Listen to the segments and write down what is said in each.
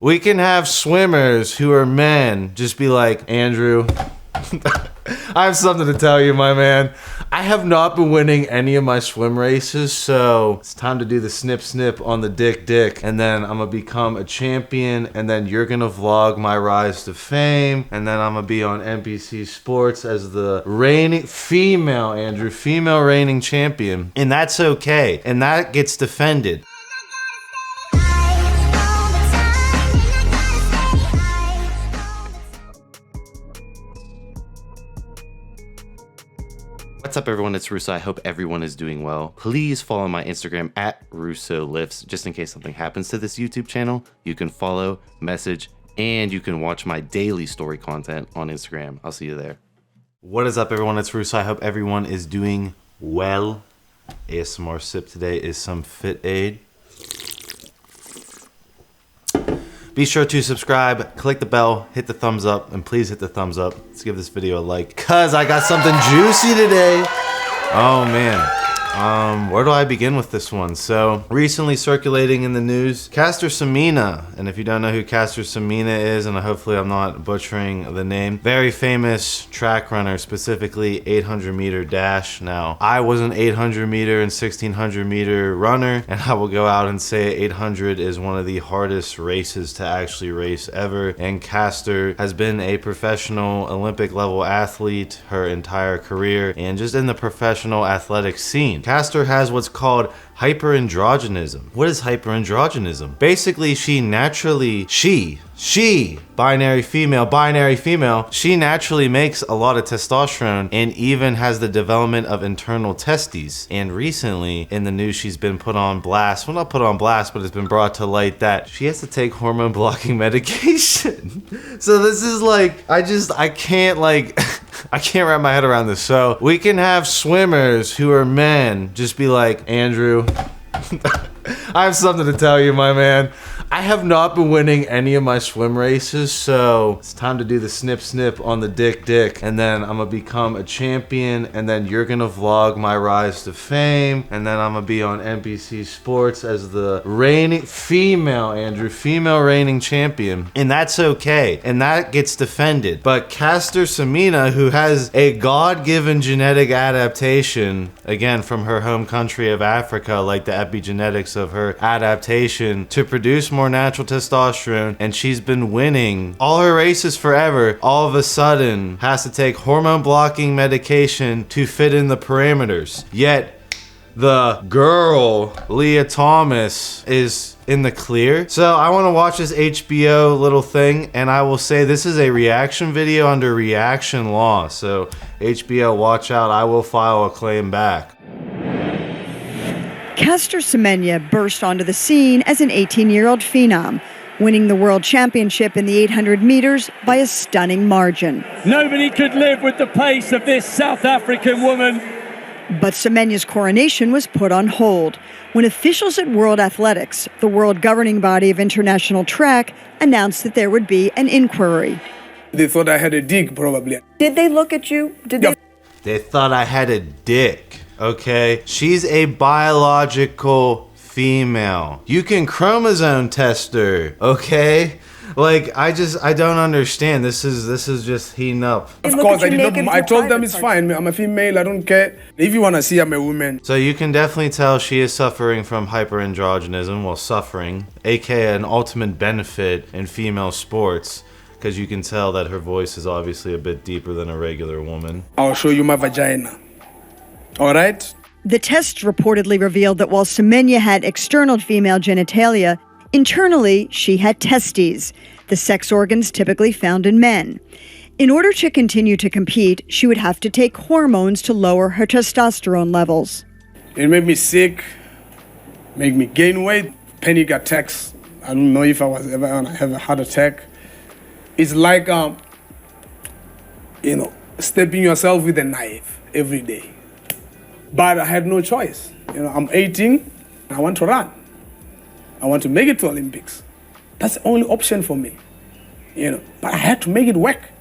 We can have swimmers who are men just be like, Andrew, I have something to tell you, my man. I have not been winning any of my swim races, so it's time to do the snip snip on the dick, and then I'm gonna become a champion, and then you're gonna vlog my rise to fame, and then I'm gonna be on NBC Sports as the reigning female, Andrew, female reigning champion, and that's okay, and that gets defended. What's up, everyone? It's Russo. I hope everyone is doing well. Please follow my Instagram at Russo Lifts. Just in case something happens to this YouTube channel, you can follow, message, and you can watch my daily story content on Instagram. I'll see you there. What is up, everyone? It's Russo. I hope everyone is doing well. ASMR sip today is some Fit Aid. Be sure to subscribe, click the bell, hit the thumbs up, and please hit the thumbs up. Let's give this video a like, cause I got something juicy today. Oh man. Where do I begin with this one? So, recently circulating in the news, Castor Semenya, and if you don't know who Castor Semenya is, and hopefully I'm not butchering the name, very famous track runner, specifically 800 meter dash. Now, I was an 800 meter and 1600 meter runner, and I will go out and say 800 is one of the hardest races to actually race ever, and Castor has been a professional Olympic level athlete her entire career, and just in the professional athletic scene. Castor has what's called hyperandrogenism. What is hyperandrogenism? Basically, she binary female, she naturally makes a lot of testosterone and even has the development of internal testes. And recently in the news, she's been put on blast. Well, not put on blast, but it's been brought to light that she has to take hormone-blocking medication. So this is like, I can't wrap my head around this. So we can have swimmers who are men just be like, Andrew, I have something to tell you, my man. I have not been winning any of my swim races, so it's time to do the snip snip on the dick, and then I'm gonna become a champion, and then you're gonna vlog my rise to fame, and then I'm gonna be on NBC Sports as the reigning female, Andrew, female reigning champion, and that's okay, and that gets defended. But Castor Semenya, who has a God-given genetic adaptation, again from her home country of Africa, like the epigenetics of her adaptation to produce more natural testosterone, and she's been winning all her races forever, all of a sudden has to take hormone-blocking medication to fit in the parameters. Yet the girl, Leah Thomas, is in the clear. So I want to watch this HBO little thing, and I will say this is a reaction video under reaction law. So HBO, watch out, I will file a claim back. Castor Semenya burst onto the scene as an 18-year-old phenom, winning the world championship in the 800 meters by a stunning margin. Nobody could live with the pace of this South African woman. But Semenya's coronation was put on hold when officials at World Athletics, the world governing body of international track, announced that there would be an inquiry. They thought I had a dick, probably. Did they look at you? They thought I had a dick. Okay, she's a biological female. You can chromosome test her, okay? Like, I don't understand. This is just heating up. Of course, I told them it's fine. I'm a female, I don't care. If you want to see I'm a woman. So you can definitely tell she is suffering from hyperandrogenism, well, suffering, aka an ultimate benefit in female sports, because you can tell that her voice is obviously a bit deeper than a regular woman. I'll show you my vagina. All right? The test reportedly revealed that while Semenya had external female genitalia, internally she had testes, the sex organs typically found in men. In order to continue to compete, she would have to take hormones to lower her testosterone levels. It made me sick, made me gain weight, panic attacks. I don't know if I was ever gonna have a heart attack. It's like, stabbing yourself with a knife every day. But I had no choice. I'm 18, and I want to run. I want to make it to Olympics. That's the only option for me. But I had to make it work.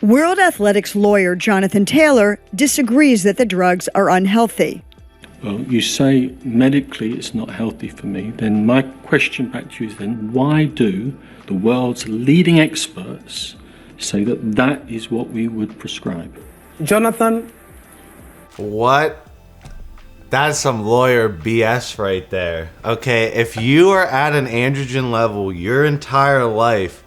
World Athletics lawyer Jonathan Taylor disagrees that the drugs are unhealthy. Well, you say medically it's not healthy for me. Then my question back to you is then, why do the world's leading experts say that that is what we would prescribe? Jonathan. What? That's some lawyer BS right there. Okay, if you are at an androgen level your entire life,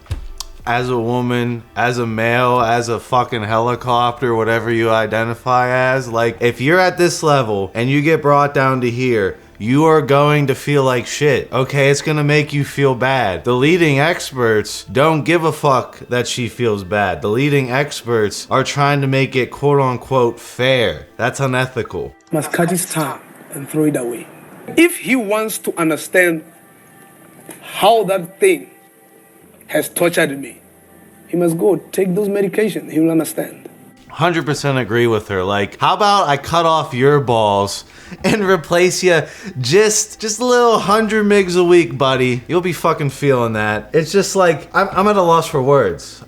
as a woman, as a male, as a fucking helicopter, whatever you identify as, like, if you're at this level and you get brought down to here, you are going to feel like shit. Okay, it's gonna make you feel bad. The leading experts don't give a fuck that she feels bad. The leading experts are trying to make it quote unquote fair. That's unethical. Must cut his tongue and throw it away. If he wants to understand how that thing has tortured me, he must go take those medications. He will understand. 100% agree with her. Like, how about I cut off your balls and replace you just a little 100 mgs a week, buddy? You'll be fucking feeling that. It's just like, I'm at a loss for words.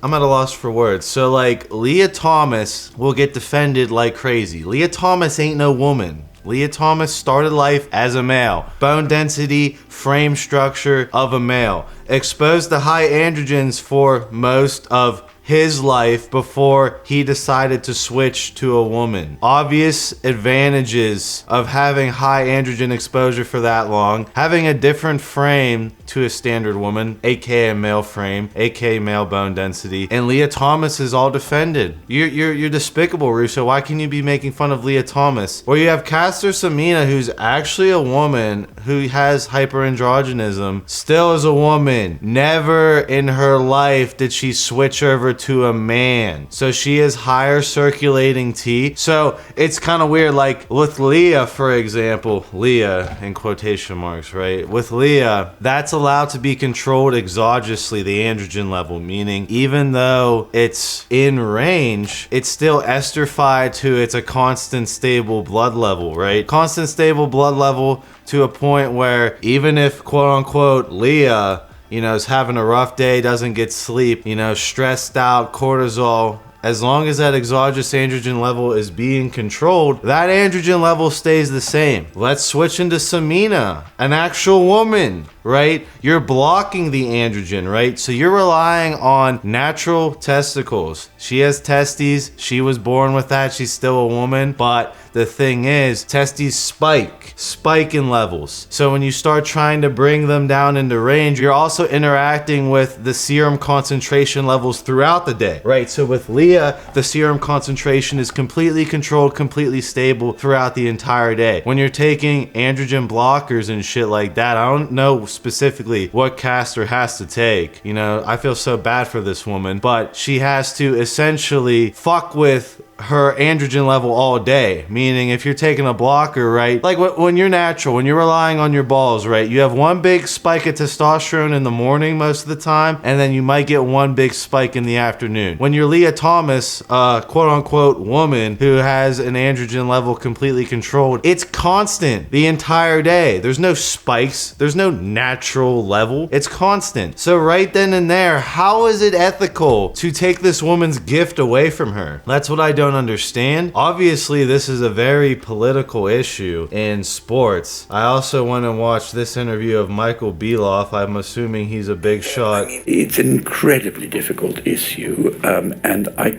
So like, Leah Thomas will get defended like crazy. Leah Thomas ain't no woman. Leah Thomas started life as a male. Bone density, frame structure of a male. Exposed to high androgens for most of his life before he decided to switch to a woman. Obvious advantages of having high androgen exposure for that long. Having a different frame to a standard woman, aka male frame, aka male bone density. And Leah Thomas is all defended. You're despicable, Russo. Why can you be making fun of Leah Thomas? Or you have Castor Semenya, who's actually a woman who has hyperandrogenism, still is a woman. Never in her life did she switch over to a man. So she has higher circulating T. So it's kind of weird, like with Leah, for example, Leah in quotation marks, right? With Leah, that's allowed to be controlled exogenously, the androgen level, meaning even though it's in range, it's still esterified to it's a constant stable blood level, right? Constant stable blood level to a point where even if quote unquote Leah, you know, is having a rough day, doesn't get sleep, you know, stressed out, cortisol, as long as that exogenous androgen level is being controlled, that androgen level stays the same. Let's switch into Semenya, an actual woman, right? You're blocking the androgen, right? So you're relying on natural testicles. She has testes. She was born with that. She's still a woman. But the thing is, testes spike in levels. So when you start trying to bring them down into range, you're also interacting with the serum concentration levels throughout the day, right? So with Leah, the serum concentration is completely controlled, completely stable throughout the entire day. When you're taking androgen blockers and shit like that, I don't know specifically what Castor has to take. You know, I feel so bad for this woman, but she has to essentially fuck with her androgen level all day, meaning if you're taking a blocker, right, like when you're natural, when you're relying on your balls, right, you have one big spike of testosterone in the morning most of the time, and then you might get one big spike in the afternoon. When you're Leah Thomas, quote unquote woman who has an androgen level completely controlled, it's constant the entire day. There's no spikes, there's no natural level, it's constant. So right then and there, how is it ethical to take this woman's gift away from her? That's what I don't understand. Obviously, this is a very political issue in sports. I also went and watched this interview of Michael Beloff. I'm assuming he's a big shot. It's an incredibly difficult issue, and I've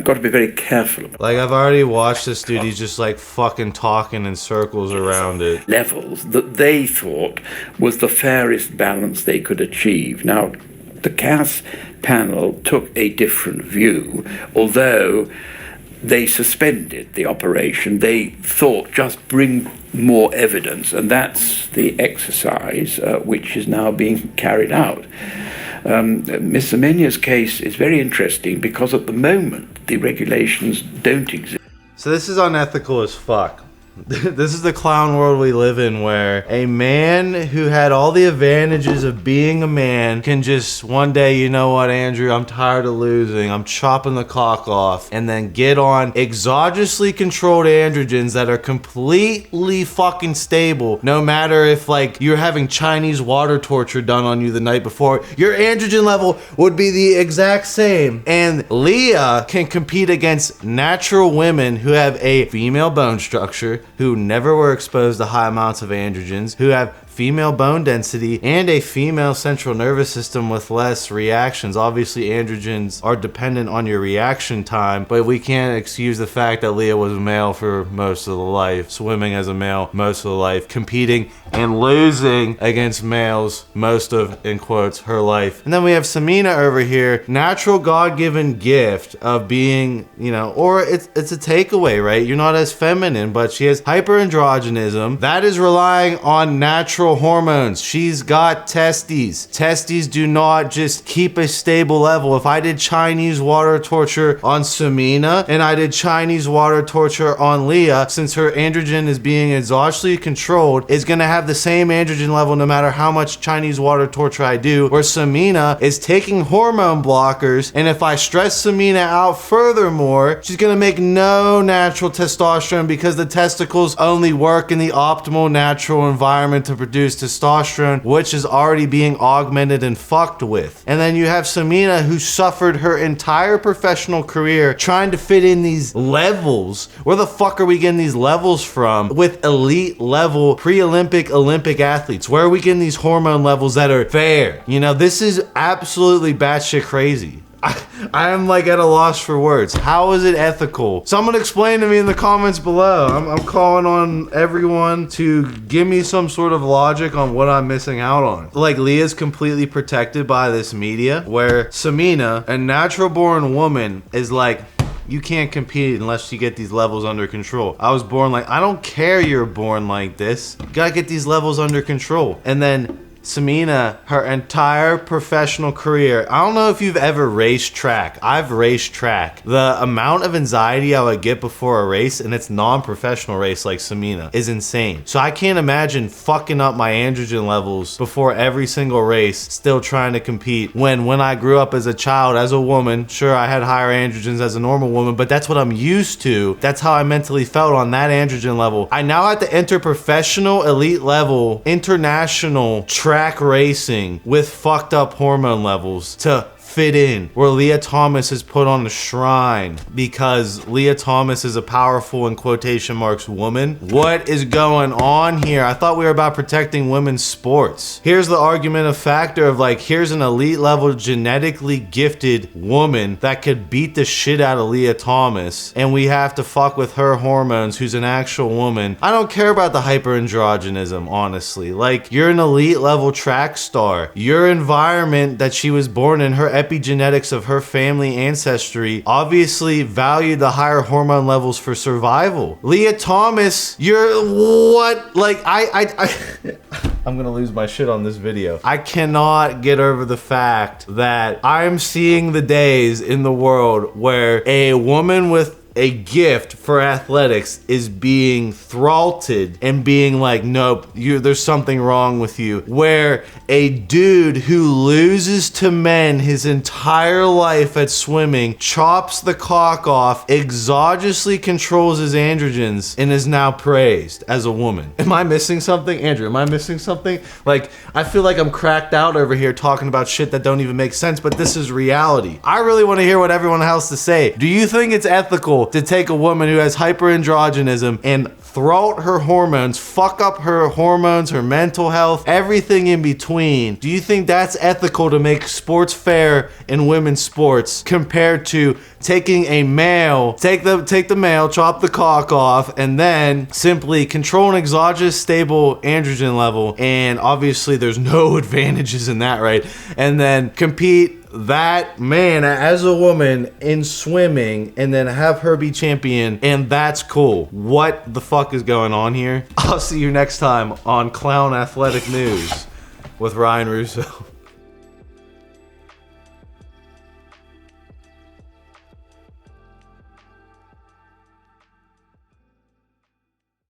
got to be very careful. Like, I've already watched this dude. He's just like fucking talking in circles around it. Levels that they thought was the fairest balance they could achieve. Now, the CAS panel took a different view, although they suspended the operation. They thought just bring more evidence, and that's the exercise which is now being carried out. Ms. Semenya's case is very interesting because at the moment the regulations don't exist. So this is unethical as fuck. This is the clown world we live in, where a man who had all the advantages of being a man can just one day, you know what, Andrew, I'm tired of losing, I'm chopping the cock off, and then get on exogenously controlled androgens that are completely fucking stable. No matter if like you're having Chinese water torture done on you the night before, your androgen level would be the exact same. And Leah can compete against natural women who have a female bone structure, who never were exposed to high amounts of androgens, who have female bone density and a female central nervous system with less reactions. Obviously, androgens are dependent on your reaction time, but we can't excuse the fact that Leah was a male for most of the life, swimming as a male most of the life, competing and losing against males most of, in quotes, her life. And then we have Semenya over here, natural God-given gift of being, you know, or it's a takeaway, right? You're not as feminine, but she has hyperandrogenism. That is relying on natural hormones. She's got testes. Testes do not just keep a stable level. If I did Chinese water torture on Semenya and I did Chinese water torture on Leah, since her androgen is being exogenously controlled, is going to have the same androgen level no matter how much Chinese water torture I do, where Semenya is taking hormone blockers, and if I stress Semenya out furthermore, she's going to make no natural testosterone because the testicles only work in the optimal natural environment to produce testosterone, which is already being augmented and fucked with. And then you have Semenya, who suffered her entire professional career trying to fit in these levels. Where the fuck are we getting these levels from with elite level pre-Olympic Olympic athletes? Where are we getting these hormone levels that are fair? You know, this is absolutely batshit crazy. I am like at a loss for words. How is it ethical? Someone explain to me in the comments below. I'm calling on everyone to give me some sort of logic on what I'm missing out on. Like, Leah's completely protected by this media, where Semenya, a natural born woman, is like, you can't compete unless you get these levels under control. I was born like, I don't care you're born like this. You gotta get these levels under control. And then Semenya, her entire professional career, I don't know if you've ever raced track. I've raced track. The amount of anxiety I would get before a race, and it's non-professional race like Semenya, is insane. So I can't imagine fucking up my androgen levels before every single race, still trying to compete. When I grew up as a child, as a woman, sure, I had higher androgens as a normal woman, but that's what I'm used to. That's how I mentally felt on that androgen level. I now have to enter professional, elite level, international track racing with fucked up hormone levels to fit in, where Leah Thomas is put on the shrine because Leah Thomas is a powerful, in quotation marks, woman. What is going on here? I thought we were about protecting women's sports. Here's the argument of factor of like, here's an elite level genetically gifted woman that could beat the shit out of Leah Thomas, and we have to fuck with her hormones, who's an actual woman. I don't care about the hyperandrogenism, honestly. Like, you're an elite level track star. Your environment that she was born in, her epigenetics of her family ancestry, obviously valued the higher hormone levels for survival. Leah Thomas, you're what? Like, I'm gonna lose my shit on this video. I cannot get over the fact that I'm seeing the days in the world where a woman with a gift for athletics is being throttled and being like, nope, there's something wrong with you. Where a dude who loses to men his entire life at swimming, chops the cock off, exogenously controls his androgens, and is now praised as a woman. Am I missing something? Andrew, am I missing something? Like, I feel like I'm cracked out over here talking about shit that don't even make sense, but this is reality. I really want to hear what everyone has to say. Do you think it's ethical to take a woman who has hyperandrogenism and throat her hormones, fuck up her hormones, her mental health, everything in between? Do you think that's ethical to make sports fair in women's sports compared to taking a male, take the male, chop the cock off, and then simply control an exogenous stable androgen level? And obviously there's no advantages in that, right? And then compete that man as a woman in swimming and then have her be champion, and that's cool. What the fuck is going on here? I'll see you next time on Clown Athletic News with Ryan Russo.